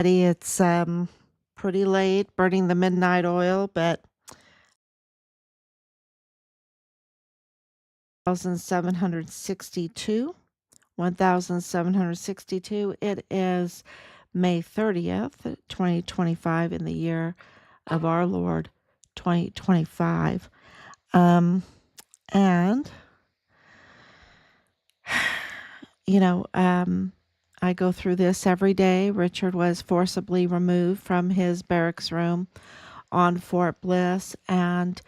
It's pretty late, burning the midnight oil, but 1762, 1762. It is May 30th, 2025, in the year of our Lord, 2025. And, I go through this every day. Richard was forcibly removed from his barracks room on Fort Bliss, and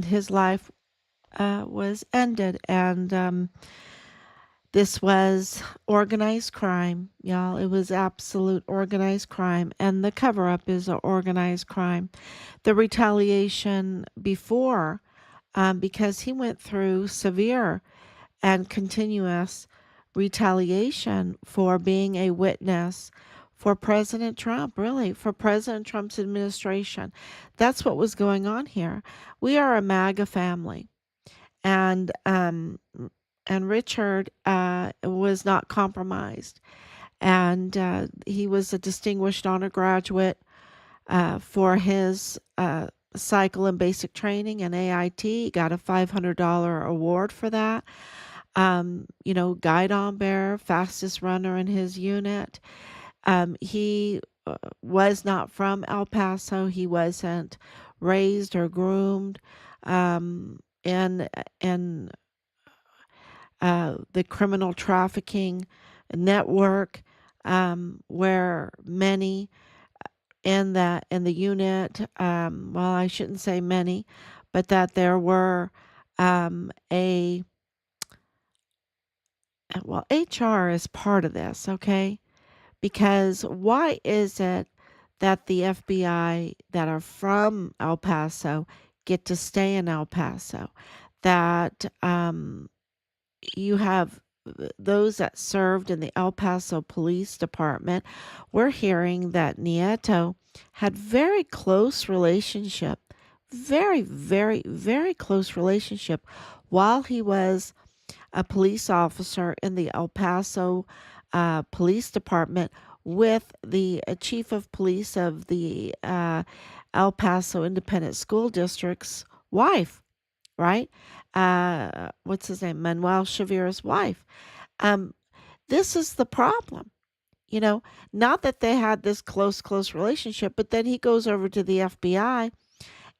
his life was ended. And this was organized crime, y'all. It was absolute organized crime, and the cover-up is an organized crime. The retaliation before, because he went through severe and continuous retaliation for being a witness for President Trump, really, for President Trump's administration. That's what was going on here. We are a MAGA family, and Richard was not compromised, and he was a distinguished honor graduate for his cycle and basic training and AIT. He got a $500 award for that. Guidon bearer, fastest runner in his unit. He was not from El Paso. He wasn't raised or groomed in the criminal trafficking network, where many in the unit, well, I shouldn't say many, but that there were HR is part of this, okay? Because why is it that the FBI that are from El Paso get to stay in El Paso? That you have those that served in the El Paso Police Department. We're hearing that Nieto had very close relationship, very, very, very close relationship while he was a police officer in the El Paso Police Department with the chief of police of the El Paso Independent School District's wife, right? What's his name? Manuel Chavira's wife. This is the problem. Not that they had this close relationship, but then he goes over to the FBI,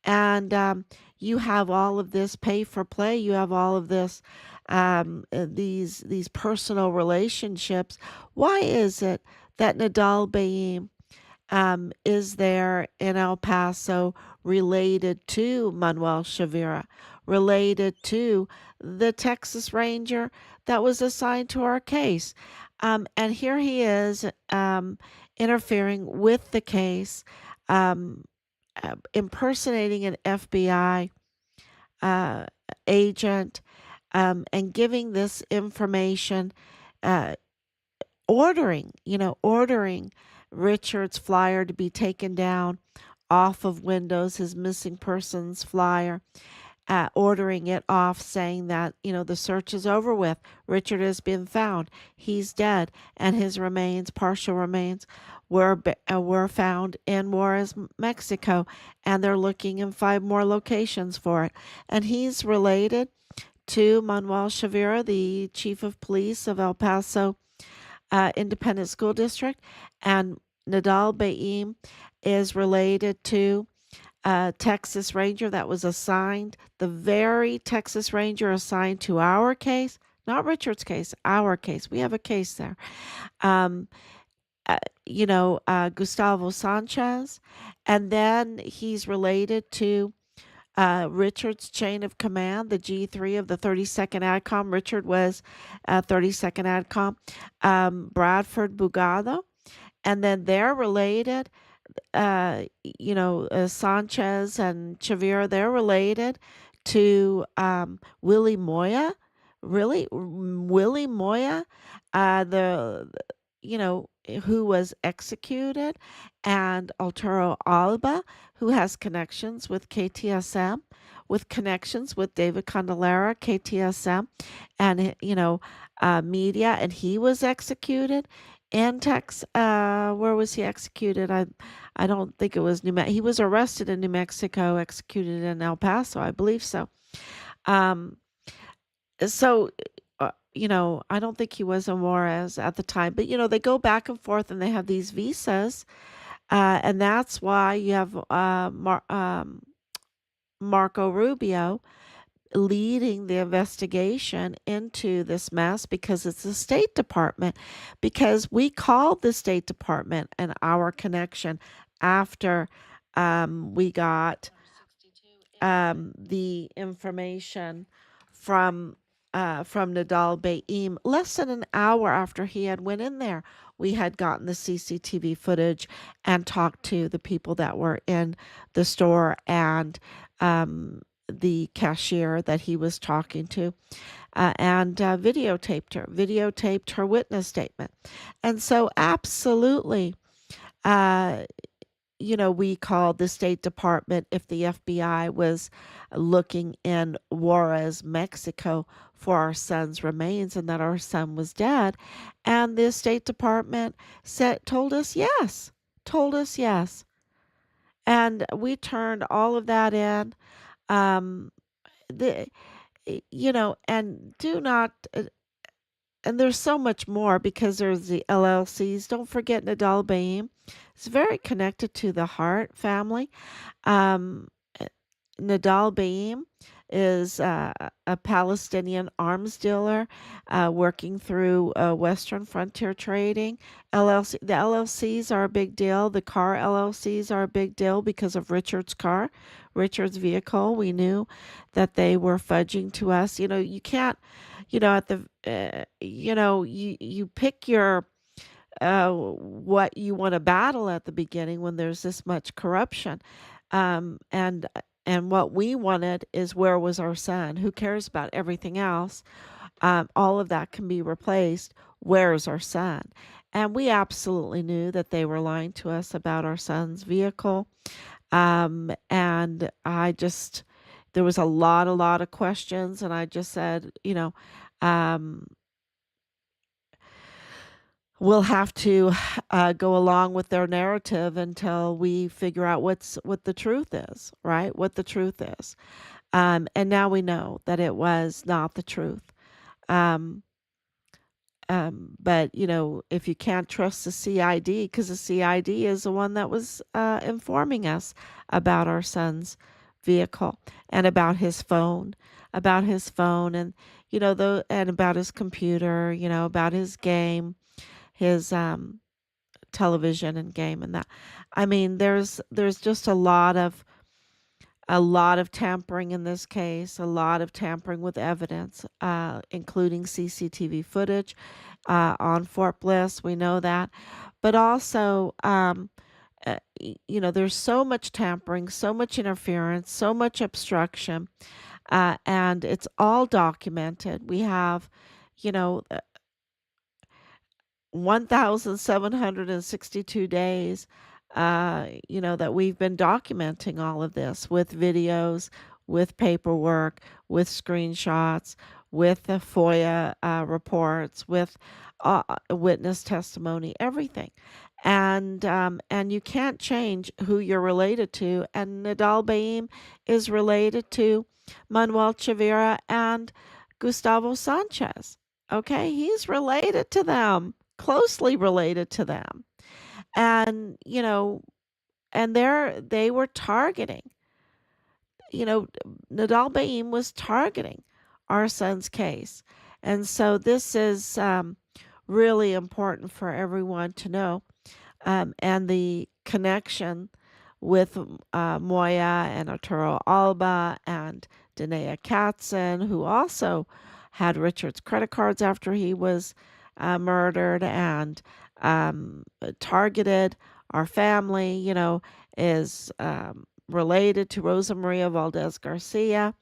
and you have all of this pay for play. You have all of this, these personal relationships. Why is it that Nidal Baem is there in El Paso, related to Manuel Chavira, related to the Texas Ranger that was assigned to our case? And here he is interfering with the case, impersonating an FBI agent, and giving this information, ordering Richard's flyer to be taken down off of Windows, his missing persons flyer, ordering it off, saying that, the search is over with. Richard has been found. He's dead. And his remains, partial remains, were found in Juarez, Mexico. And they're looking in 5 more locations for it. And he's related to Manuel Chavira, the chief of police of El Paso Independent School District. And Nidal Baem is related to Texas Ranger that was assigned, the very Texas Ranger assigned to our case, not Richard's case, our case. We have a case there. Gustavo Sanchez. And then he's related to Richard's chain of command, the G3 of the 32nd ADCOM. Richard was 32nd ADCOM, Bradford Bugado. And then they're related, Sanchez and Chavira, they're related to Willie Moya. Really? Willie Moya, who was executed, and Arturo Alba, who has connections with KTSM, with connections with David Candelara, KTSM, and, media, and he was executed in Texas. Where was he executed? I don't think it was New Mexico. He was arrested in New Mexico, executed in El Paso, I believe so. Um, so I don't think he was in Juarez at the time, but they go back and forth and they have these visas, and that's why you have Marco Rubio leading the investigation into this mess, because it's the State Department. Because we called the State Department and our connection after we got the information from Nidal Baem. Less than an hour after he had went in there, we had gotten the CCTV footage and talked to the people that were in the store and the cashier that he was talking to, and videotaped her witness statement. And so absolutely, uh, we called the State Department if the FBI was looking in Juarez, Mexico for our son's remains and that our son was dead. And the State Department told us yes. Told us yes. And we turned all of that in. Um, the, and do not, and there's so much more, because there's the LLCs. Don't forget Nidal Baem. It's very connected to the Hart family. Um, Nidal Baem is a Palestinian arms dealer working through Western Frontier Trading. The LLCs are a big deal. The car LLCs are a big deal because of Richard's vehicle. We knew that they were fudging to us. You can't, at the, you pick your what you want to battle at the beginning when there's this much corruption. And what we wanted is, where was our son? Who cares about everything else? All of that can be replaced. Where is our son? And we absolutely knew that they were lying to us about our son's vehicle. And there was a lot of questions, and I just said, we'll have to go along with their narrative until we figure out what the truth is, right? What the truth is. And now we know that it was not the truth. But if you can't trust the CID, because the CID is the one that was informing us about our son's vehicle and about his phone, and and about his computer, about his game, his television and game, and that. I mean, there's just a lot of tampering in this case, a lot of tampering with evidence, including CCTV footage on Fort Bliss. We know that, but also, there's so much tampering, so much interference, so much obstruction, and it's all documented. We have, you know, 1,762 days, that we've been documenting all of this with videos, with paperwork, with screenshots, with the FOIA reports, with witness testimony, everything. And you can't change who you're related to. And Nidal Baem is related to Manuel Chavira and Gustavo Sanchez. Okay, he's related to them, closely related to them. And, and they were targeting, you know, Nidal Baem was targeting our son's case. And so this is really important for everyone to know. And the connection with Moya and Arturo Alba and Danae Katzen, who also had Richard's credit cards after he was murdered and targeted our family, is related to Rosa Maria Valdez Garcia.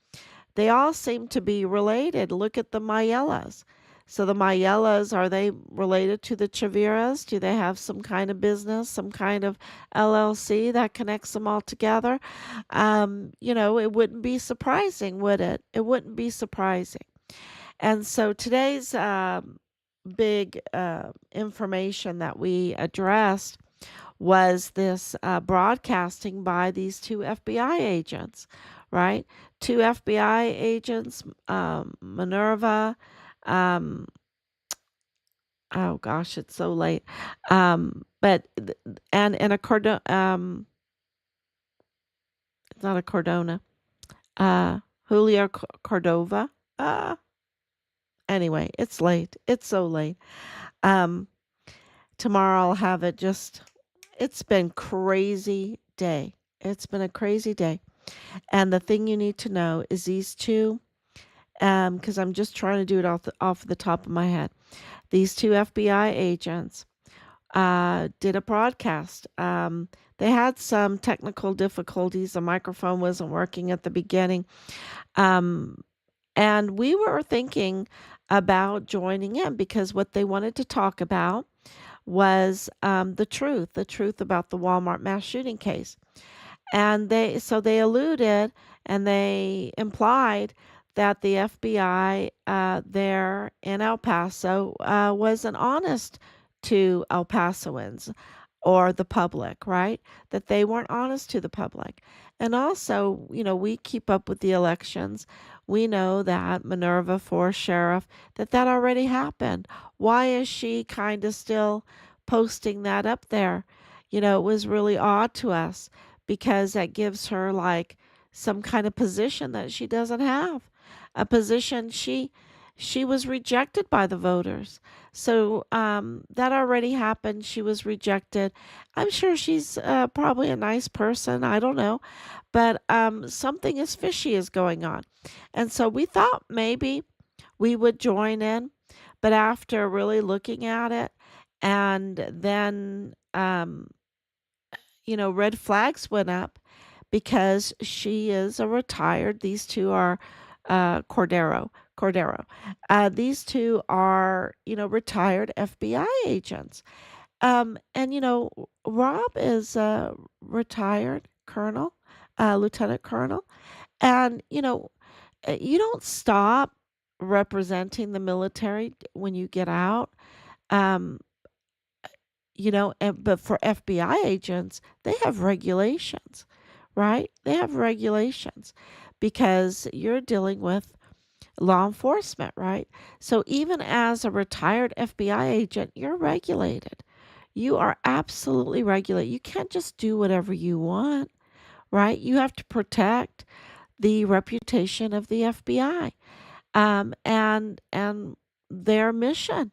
They all seem to be related. Look at the Mayellas. So the Mayellas, are they related to the Chaviras? Do they have some kind of business, some kind of LLC that connects them all together? It wouldn't be surprising, would it? It wouldn't be surprising. And so today's big information that we addressed was this broadcasting by these two FBI agents, right? Two FBI agents, Minerva, um, oh gosh, it's so late. And a Cordona, it's not a Cardona, uh, Julio Cordova. Uh, anyway, it's late. It's so late. Um, tomorrow I'll have it just, it's been crazy day. It's been a crazy day. And the thing you need to know is these two, because I'm just trying to do it off the top of my head. These two FBI agents did a broadcast. They had some technical difficulties. The microphone wasn't working at the beginning. Um, and we were thinking about joining in because what they wanted to talk about was the truth about the Walmart mass shooting case. And they alluded and they implied that the FBI there in El Paso wasn't honest to El Pasoans or the public, right? That they weren't honest to the public. And also, we keep up with the elections. We know that Minerva for sheriff, that already happened. Why is she kind of still posting that up there? It was really odd to us because that gives her like some kind of position that she doesn't have. A position she was rejected by the voters. So that already happened. She was rejected. I'm sure she's probably a nice person. I don't know. But something is fishy is going on. And so we thought maybe we would join in. But after really looking at it, and then, red flags went up because she is a retired, these two are Cordero. These two are, retired FBI agents. And, Rob is a retired colonel, lieutenant colonel. And, you don't stop representing the military when you get out. Um, but for FBI agents, they have regulations, right? They have regulations because you're dealing with law enforcement, right? So even as a retired FBI agent, you're regulated. You are absolutely regulated. You can't just do whatever you want, right? You have to protect the reputation of the FBI, and their mission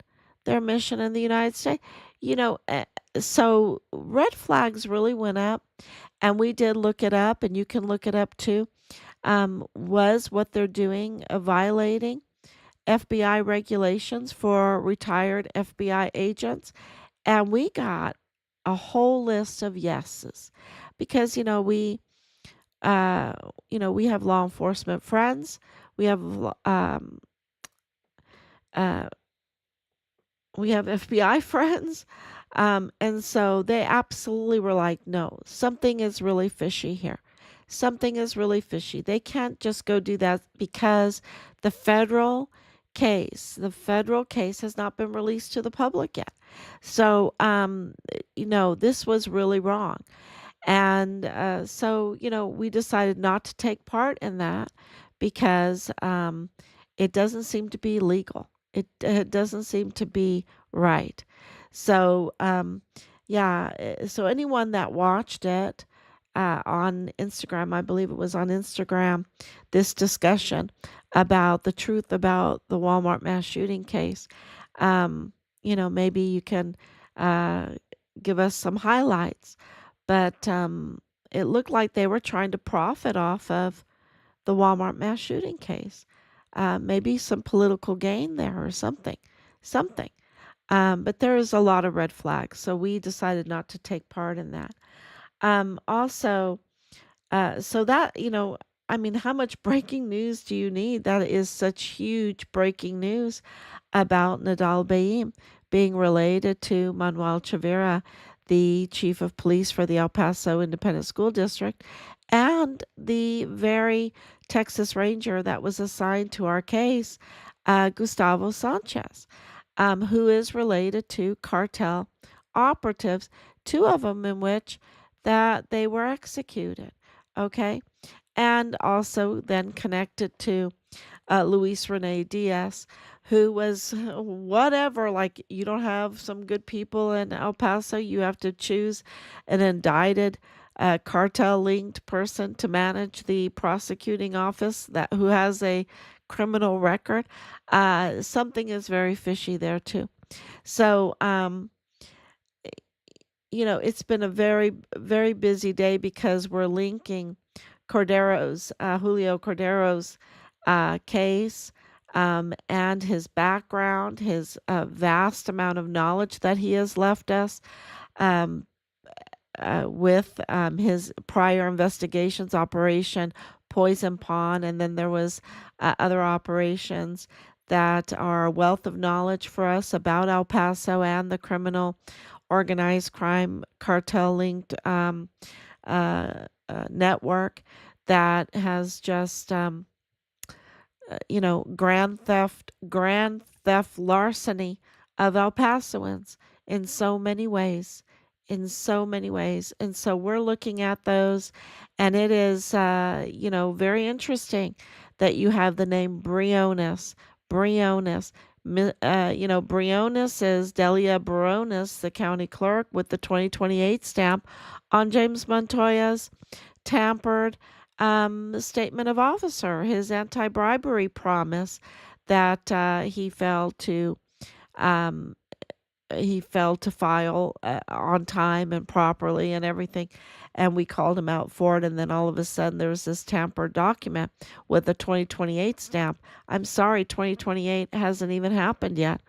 in the United States. You know, uh, so red flags really went up, and we did look it up, and you can look it up too. Was what they're doing violating FBI regulations for retired FBI agents? And we got a whole list of yeses because uh, we have law enforcement friends. We have uh, we have FBI friends. And so they absolutely were like, no, something is really fishy here. Something is really fishy. They can't just go do that because the federal case has not been released to the public yet. So, this was really wrong. And so, we decided not to take part in that because it doesn't seem to be legal. It doesn't seem to be right. So, yeah, so anyone that watched it on Instagram, I believe it was on Instagram, this discussion about the truth about the Walmart mass shooting case, maybe you can uh, give us some highlights. But it looked like they were trying to profit off of the Walmart mass shooting case. Maybe some political gain there or something. Something. But there is a lot of red flags, so we decided not to take part in that. Also, so that, I mean, how much breaking news do you need? That is such huge breaking news about Nidal Baem being related to Manuel Chavira, the chief of police for the El Paso Independent School District, and the very Texas Ranger that was assigned to our case, Gustavo Sanchez. who is related to cartel operatives, two of them in which that they were executed. Okay. And also then connected to Luis Rene Diaz, who was whatever, like you don't have some good people in El Paso, you have to choose an indicted cartel linked person to manage the prosecuting office that who has a criminal record. Something is very fishy there too. So, it's been a very, very busy day because we're linking Julio Cordero's case, and his background, his vast amount of knowledge that he has left us, um, with his prior investigations, Operation Poison Pond, and then there was other operations that are a wealth of knowledge for us about El Paso and the criminal organized crime cartel linked network that has just grand theft larceny of El Pasoans in so many ways, and so we're looking at those, and it is very interesting that you have the name Briones. Briones is Delia Briones, the county clerk, with the 2028 stamp on James Montoya's tampered statement of officer, his anti-bribery promise that um, he failed to file on time and properly and everything, and we called him out for it. And then all of a sudden, there was this tampered document with the 2028 stamp. I'm sorry, 2028 hasn't even happened yet.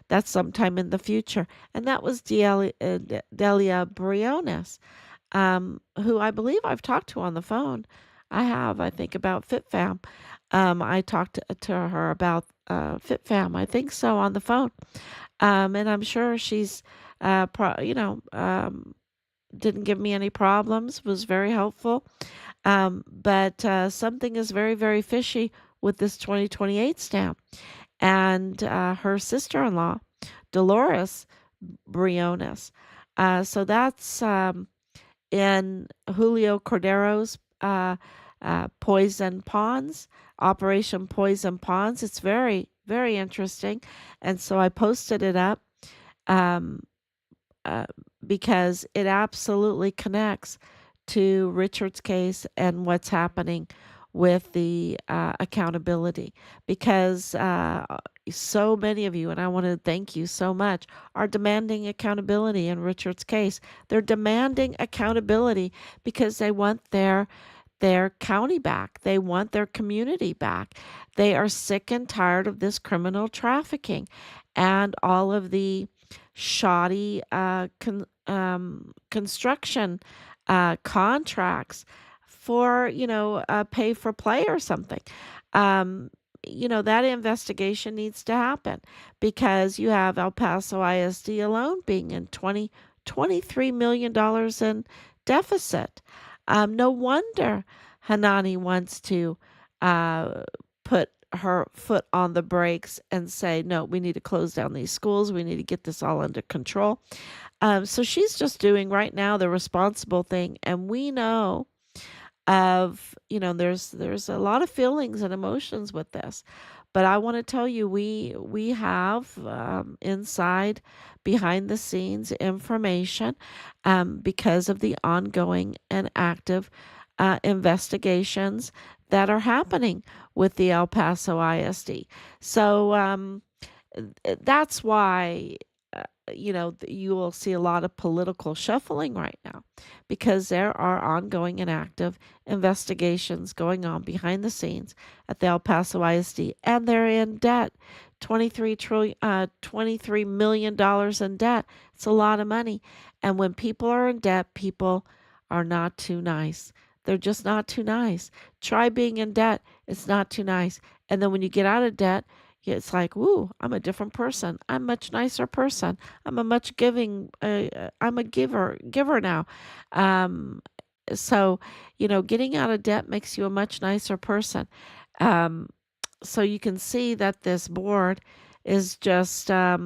That's sometime in the future. And that was Delia Briones, who I believe I've talked to on the phone. I think, about FitFam. I talked to her about FitFam, I think so, on the phone. And I'm sure she's, didn't give me any problems, was very helpful. But something is very, very fishy with this 2028 stamp. And her sister in law, Dolores Briones. So that's in Julio Cordero's Poison Ponds, Operation Poison Ponds. It's very, very interesting. And so I posted it up um, because it absolutely connects to Richard's case and what's happening with the accountability. Because so many of you, and I want to thank you so much, are demanding accountability in Richard's case. They're demanding accountability because they want their county back. They want their community back. They are sick and tired of this criminal trafficking and all of the shoddy construction contracts for, pay for play or something. Um, that investigation needs to happen because you have El Paso ISD alone being in $23 million in deficit. No wonder Hanani wants to put her foot on the brakes and say, no, we need to close down these schools. We need to get this all under control. So she's just doing right now the responsible thing. And we know there's a lot of feelings and emotions with this. But I want to tell you, we have inside, behind the scenes information because of the ongoing and active investigations that are happening with the El Paso ISD. So that's why you will see a lot of political shuffling right now because there are ongoing and active investigations going on behind the scenes at the El Paso ISD, and they're in debt. $23 million in debt. It's a lot of money. And when people are in debt, people are not too nice. They're just not too nice. Try being in debt. It's not too nice. And then when you get out of debt, it's like, woo, I'm a different person. I'm a much nicer person. I'm a much I'm a giver now. Um, so, getting out of debt makes you a much nicer person. Um, so you can see that this board is just, I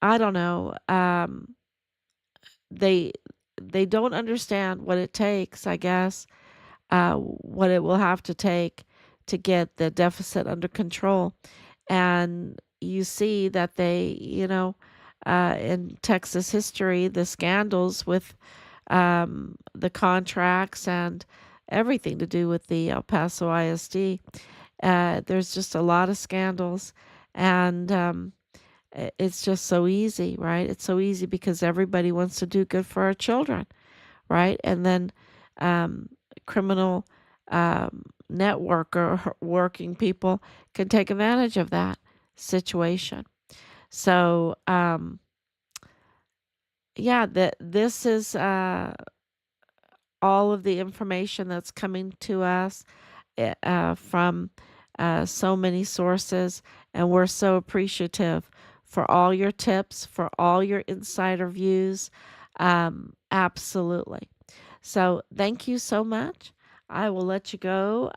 don't know, they they don't understand what it takes, I guess, what it will have to take to get the deficit under control. And you see that in Texas history, the scandals with the contracts and everything to do with the El Paso ISD. There's just a lot of scandals, and it's just so easy, right? It's so easy because everybody wants to do good for our children, right? And then um, criminal network or working people can take advantage of that situation. So, yeah, this is all of the information that's coming to us from so many sources, and we're so appreciative for all your tips, for all your insider views. Absolutely. So, thank you so much. I will let you go.